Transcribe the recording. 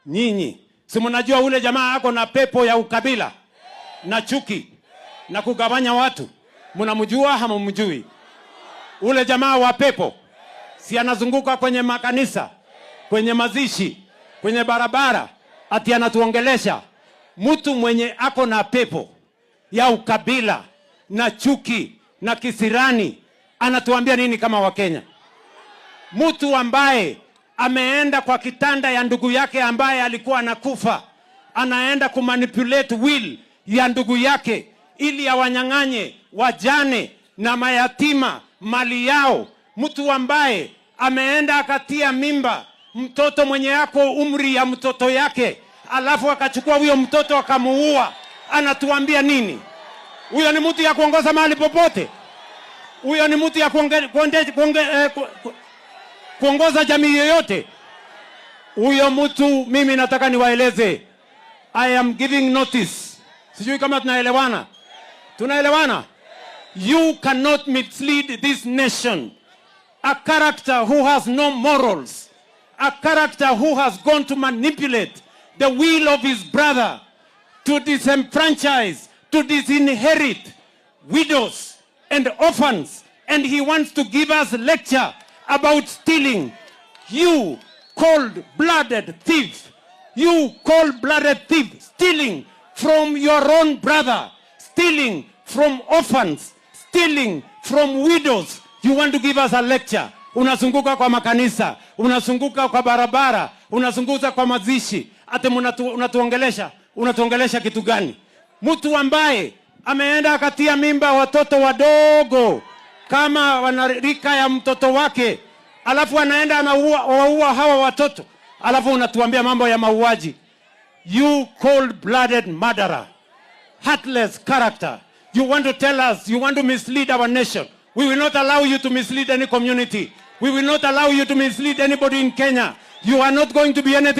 Nyinyi si mnajua ule jamaa ako na pepo ya ukabila na chuki na kugawanya watu? Mnamjua hamumjui? Ule jamaa wa pepo si anazunguka kwenye makanisa, kwenye mazishi, kwenye barabara, ati anatuongelesha? Mtu mwenye ako na pepo ya ukabila na chuki na kisirani anatuambia nini kama Wakenya? Mtu ambaye ameenda kwa kitanda ya ndugu yake ambaye alikuwa anakufa, anaenda kumanipulate will ya ndugu yake ili awanyang'anye wajane na mayatima mali yao. Mtu ambaye ameenda akatia mimba mtoto mwenye yako umri ya mtoto yake, alafu akachukua huyo mtoto akamuua, anatuambia nini? Huyo ni mtu ya kuongoza mahali popote? Huyo ni mtu ya kuongoza jamii yoyote? Huyo mtu mimi nataka niwaeleze, I am giving notice. Sijui kama tunaelewana. Tunaelewana? You cannot mislead this nation. A character who has no morals, a character who has gone to manipulate the will of his brother, to disenfranchise, to disinherit widows and orphans, and he wants to give us a lecture about stealing. You cold-blooded thief, you cold-blooded thief, stealing from your own brother, stealing from orphans, stealing from widows. You want to give us a lecture? Unazunguka kwa makanisa, unazunguka kwa barabara, unazunguka kwa mazishi, ate unatuongelesha kitu gani? Mtu ambaye ameenda akatia mimba watoto wadogo kama wanarika ya mtoto wake, alafu anaenda anaua hawa watoto, alafu unatuambia mambo ya mauaji. You cold-blooded murderer, heartless character. You want to tell us, you want to mislead our nation. We will not allow you to mislead any community. We will not allow you to mislead anybody in Kenya. You are not going to be anything.